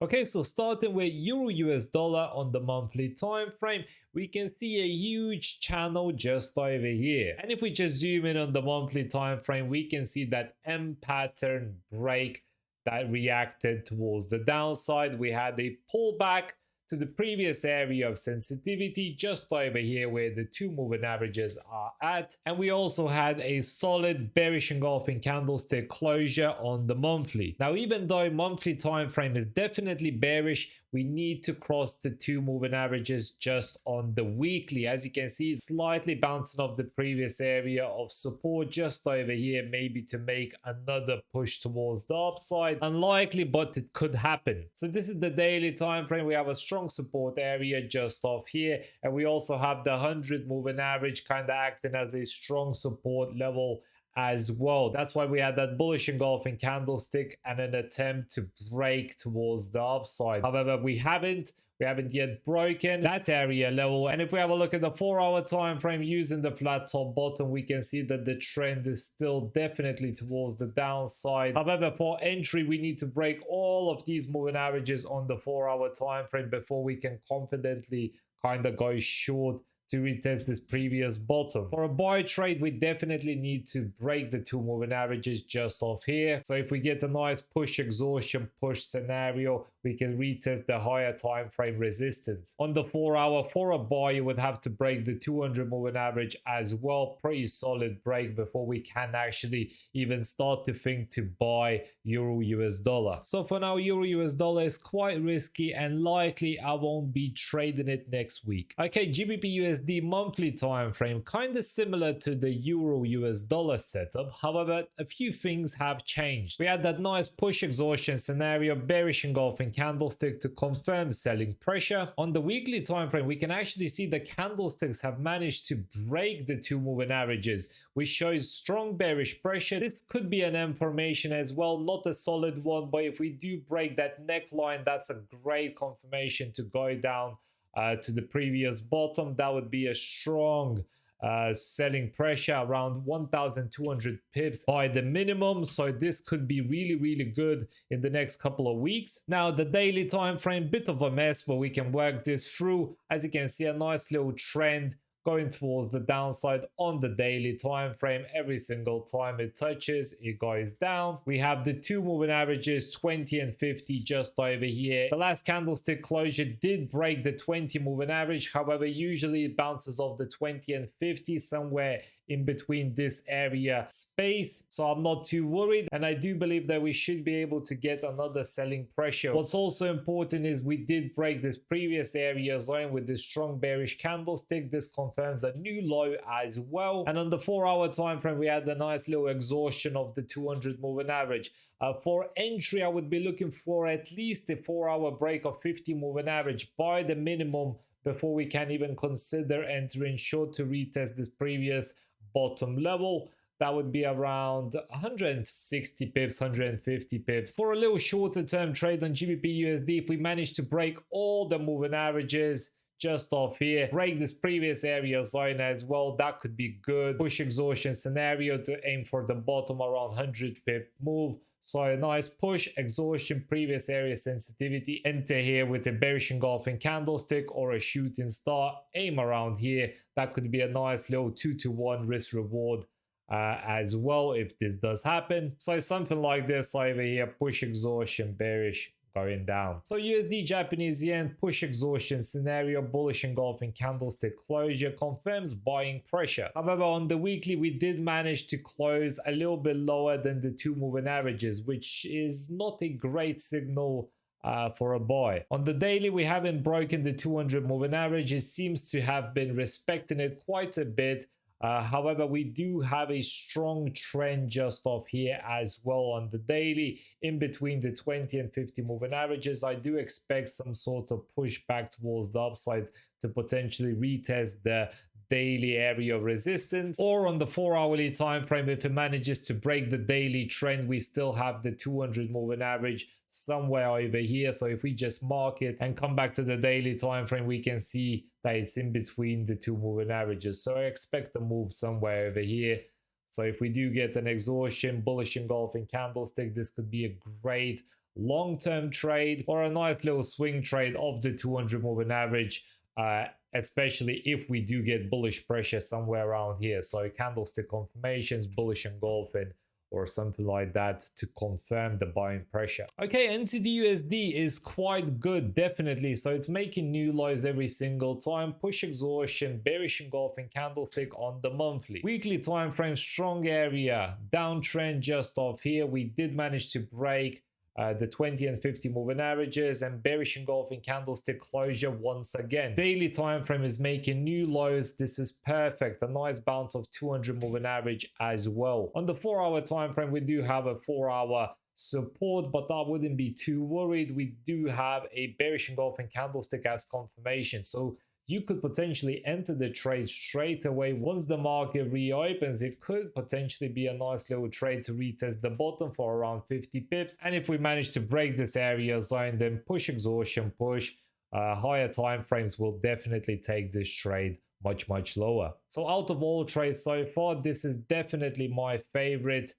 Okay, so starting with Euro US dollar on the monthly time frame, we can see a huge channel just over here. And if we just zoom in on the monthly time frame, we can see that M pattern break that reacted towards the downside. We had a pullback to the previous area of sensitivity just over here where the two moving averages are at, and we also had a solid bearish engulfing candlestick closure on the monthly. Now, even though monthly time frame is definitely bearish, we need to cross the two moving averages just on the weekly. As you can see, it's slightly bouncing off the previous area of support just over here, maybe to make another push towards the upside. Unlikely, but it could happen. So this is the daily time frame. We have a strong support area just off here, and we also have the 100 moving average kind of acting as a strong support level as well. That's why we had that bullish engulfing candlestick and an attempt to break towards the upside. However, we haven't yet broken that area level. And if we have a look at the 4-hour time frame using the flat top bottom, we can see that the trend is still definitely towards the downside. However, for entry, we need to break all of these moving averages on the 4-hour time frame before we can confidently kind of go short to retest this previous bottom. For a buy trade, we definitely need to break the two moving averages just off here. So if we get a nice push exhaustion push scenario, we can retest the higher time frame resistance. On the 4-hour, for a buy, you would have to break the 200 moving average as well. Pretty solid break before we can actually even start to think to buy Euro US dollar. So for now, Euro US dollar is quite risky and likely I won't be trading it next week. Okay, GBPUSD monthly time frame, kind of similar to the Euro US dollar setup. However, a few things have changed. We had that nice push exhaustion scenario, bearish engulfing candlestick to confirm selling pressure. On the weekly time frame, we can actually see the candlesticks have managed to break the two moving averages, which shows strong bearish pressure. This could be an M formation as well, not a solid one, but if we do break that neckline, that's a great confirmation to go down to the previous bottom. That would be a strong selling pressure around 1,200 pips by the minimum. So this could be really good in the next couple of weeks. Now the daily time frame, bit of a mess, but we can work this through. As you can see, a nice little trend going towards the downside on the daily time frame. Every single time it touches, it goes down. We have the two moving averages, 20 and 50, just over here. The last candlestick closure did break the 20 moving average. However, usually it bounces off the 20 and 50 somewhere in between this area space. So I'm not too worried, and I do believe that we should be able to get another selling pressure. What's also important is we did break this previous area zone with this strong bearish candlestick. This confirms a new low as well. And on the 4-hour time frame, we had a nice little exhaustion of the 200 moving average. For entry, I would be looking for at least a 4-hour break of 50 moving average by the minimum before we can even consider entering short to retest this previous bottom level. That would be around 160 pips, 150 pips. For a little shorter term trade on GBPUSD, if we manage to break all the moving averages just off here, break this previous area zone as well, that could be good. Push exhaustion scenario to aim for the bottom around 100 pip move. So a nice push, exhaustion, previous area sensitivity, enter here with a bearish engulfing candlestick or a shooting star, aim around here. That could be a nice little 2-to-1 risk reward as well if this does happen. So something like this over here, push exhaustion, bearish, going down. So USD Japanese yen, push exhaustion scenario, bullish engulfing candlestick closure confirms buying pressure. However, on the weekly, we did manage to close a little bit lower than the two moving averages, which is not a great signal for a buy. On the daily, we haven't broken the 200 moving average. It seems to have been respecting it quite a bit. However, we do have a strong trend just off here as well on the daily in between the 20 and 50 moving averages. I do expect some sort of pushback towards the upside to potentially retest the daily area of resistance, or on the 4-hourly time frame, if it manages to break the daily trend, we still have the 200 moving average somewhere over here. So if we just mark it and come back to the daily time frame, we can see that it's in between the two moving averages. So I expect a move somewhere over here. So if we do get an exhaustion, bullish engulfing candlestick, this could be a great long-term trade or a nice little swing trade of the 200 moving average, especially if we do get bullish pressure somewhere around here. So candlestick confirmations, bullish engulfing, or something like that to confirm the buying pressure. Okay, NZDUSD is quite good, definitely. So it's making new lows every single time. Push exhaustion, bearish engulfing candlestick on the monthly. Weekly time frame, strong area, downtrend just off here. We did manage to break the 20 and 50 moving averages and bearish engulfing candlestick closure once again. Daily time frame is making new lows. This is perfect. A nice bounce of 200 moving average as well. On the 4-hour time frame, we do have a 4-hour support, but I wouldn't be too worried. We do have a bearish engulfing candlestick as confirmation, so you could potentially enter the trade straight away. Once the market reopens, it could potentially be a nice little trade to retest the bottom for around 50 pips. And if we manage to break this area zone, then push exhaustion, push higher time frames will definitely take this trade much lower. So out of all trades so far, this is definitely my favorite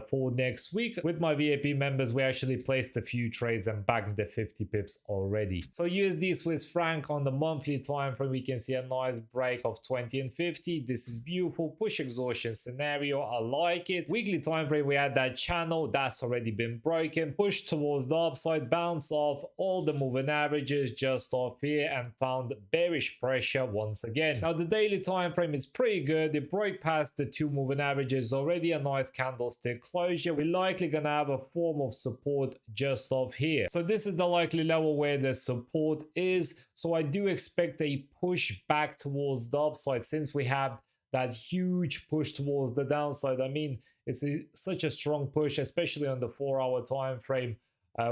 for next week. With my VIP members, we actually placed a few trades and bagged the 50 pips already. So USD Swiss franc on the monthly time frame, we can see a nice break of 20 and 50. This is beautiful. Push exhaustion scenario, I like it. Weekly time frame, we had that channel that's already been broken. Push towards the upside, bounce off all the moving averages just off here and found bearish pressure once again. Now the daily time frame is pretty good. It broke past the 2 moving averages already. A nice candlestick closure. We're likely gonna have a form of support just off here. So this is the likely level where the support is. So I do expect a push back towards the upside since we have that huge push towards the downside. I mean, it's such a strong push, especially on the 4-hour time frame.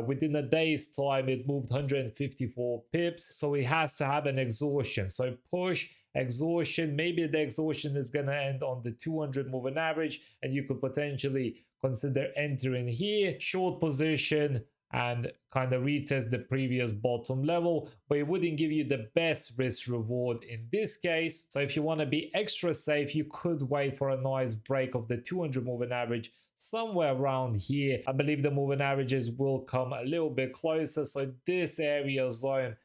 Within a day's time, it moved 154 pips. So it has to have an exhaustion. So push, exhaustion, maybe the exhaustion is going to end on the 200 moving average, and you could potentially consider entering here, short position, and kind of retest the previous bottom level, but it wouldn't give you the best risk reward in this case. So if you want to be extra safe, you could wait for a nice break of the 200 moving average somewhere around here. I believe the moving averages will come a little bit closer, so this area zone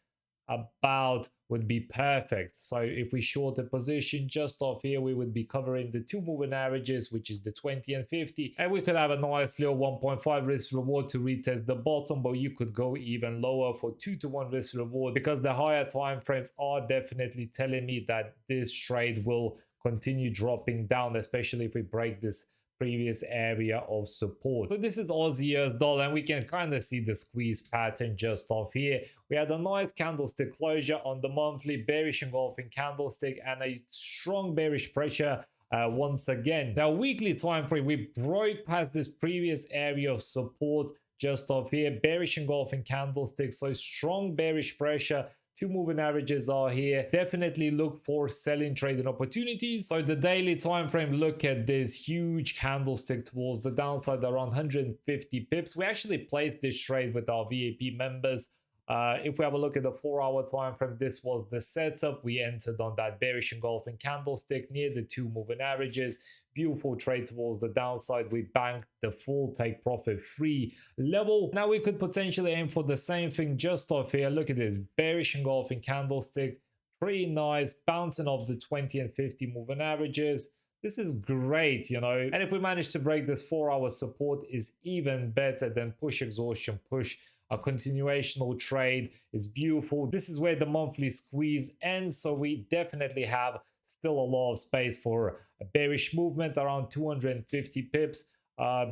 about would be perfect. So if we short a position just off here, we would be covering the 2 moving averages, which is the 20 and 50, and we could have a nice little 1.5 risk reward to retest the bottom, but you could go even lower for 2-to-1 risk reward, because the higher time frames are definitely telling me that this trade will continue dropping down, especially if we break this previous area of support. So this is Aussie US dollar, and we can kind of see the squeeze pattern just off here. We had a nice candlestick closure on the monthly, bearish engulfing candlestick, and a strong bearish pressure once again. Now weekly time frame, we broke past this previous area of support just off here, bearish engulfing candlestick, so strong bearish pressure. 2 moving averages are here. Definitely look for selling trading opportunities. So the daily time frame, look at this huge candlestick towards the downside around 150 pips. We actually placed this trade with our VIP members. If we have a look at the 4-hour time frame, this was the setup. We entered on that bearish engulfing candlestick near the 2 moving averages. Beautiful trade towards the downside. We banked the full take profit free level. Now we could potentially aim for the same thing just off here. Look at this bearish engulfing candlestick, pretty nice, bouncing off the 20 and 50 moving averages. This is great, you know, and if we manage to break this 4-hour support, is even better than push exhaustion, push. A continuational trade is beautiful. This is where the monthly squeeze ends, so we definitely have still a lot of space for a bearish movement around 250 pips.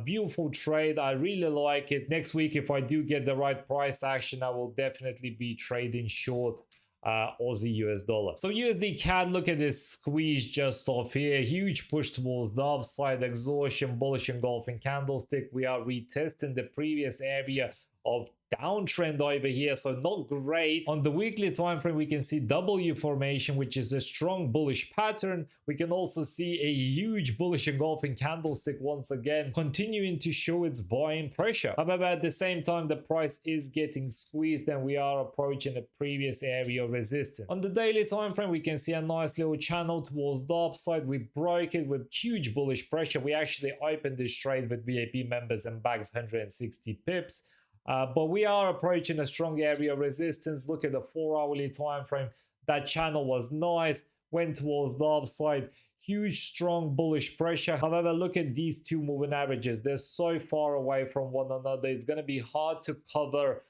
Beautiful trade. I really like it. Next week, if I do get the right price action, I will definitely be trading short Aussie US dollar. So USDCAD, look at this squeeze just off here. Huge push towards the upside, exhaustion, bullish engulfing candlestick. We are retesting the previous area of downtrend over here, so not great. On the weekly time frame, we can see W formation, which is a strong bullish pattern. We can also see a huge bullish engulfing candlestick once again, continuing to show its buying pressure. However, at the same time, the price is getting squeezed and we are approaching the previous area of resistance. On the daily time frame, we can see a nice little channel towards the upside. We broke it with huge bullish pressure. We actually opened this trade with VIP members and bagged 160 pips. But we are approaching a strong area of resistance. Look at the 4-hourly time frame. That channel was nice, went towards the upside. Huge, strong bullish pressure. However, look at these two moving averages. They're so far away from one another. It's going to be hard to cover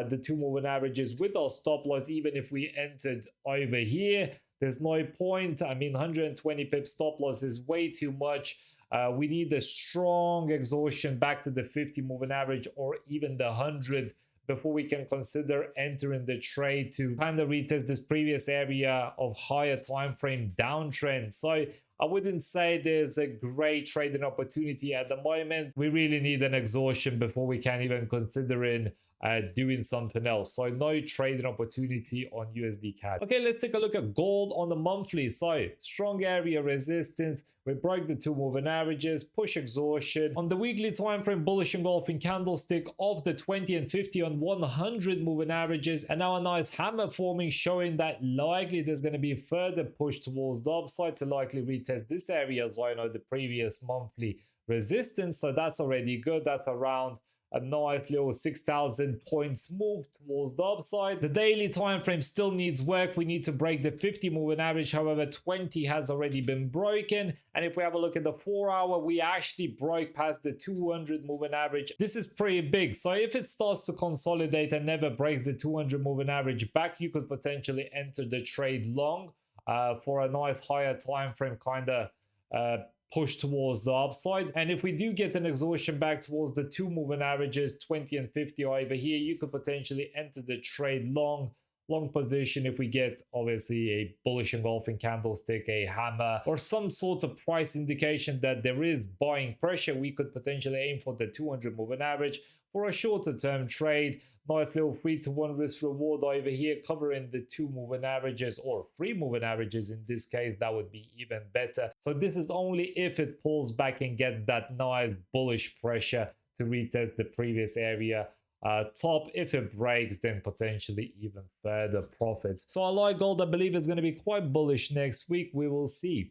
the two moving averages with our stop loss. Even if we entered over here, there's no point. I mean, 120 pip stop loss is way too much. We need a strong exhaustion back to the 50 moving average or even the 100 before we can consider entering the trade to kind of retest this previous area of higher time frame downtrend. So I wouldn't say there's a great trading opportunity at the moment. We really need an exhaustion before we can even consider doing something else. So no trading opportunity on USD CAD. Okay, let's take a look at gold on the monthly. So strong area resistance. We broke the two moving averages, push exhaustion. On the weekly time frame, bullish engulfing candlestick of the 20 and 50 on 100 moving averages, and now a nice hammer forming, showing that likely there's going to be a further push towards the upside to likely retest this area zone of the previous monthly resistance. So that's already good. That's around a nice little 6,000 points move towards the upside. The daily time frame still needs work. We need to break the 50 moving average. However, 20 has already been broken. And if we have a look at the 4-hour, we actually broke past the 200 moving average. This is pretty big. So if it starts to consolidate and never breaks the 200 moving average back, you could potentially enter the trade long for a nice higher time frame kind of push towards the upside. And if we do get an exhaustion back towards the two moving averages, 20 and 50 over here, you could potentially enter the trade long position if we get obviously a bullish engulfing candlestick, a hammer, or some sort of price indication that there is buying pressure. We could potentially aim for the 200 moving average for a shorter term trade. Nice little 3-to-1 risk reward over here, covering the two moving averages or 3 moving averages in this case. That would be even better. So this is only if it pulls back and gets that nice bullish pressure to retest the previous area top. If it breaks, then potentially even further profits. So I like gold. I believe it's going to be quite bullish next week. We will see.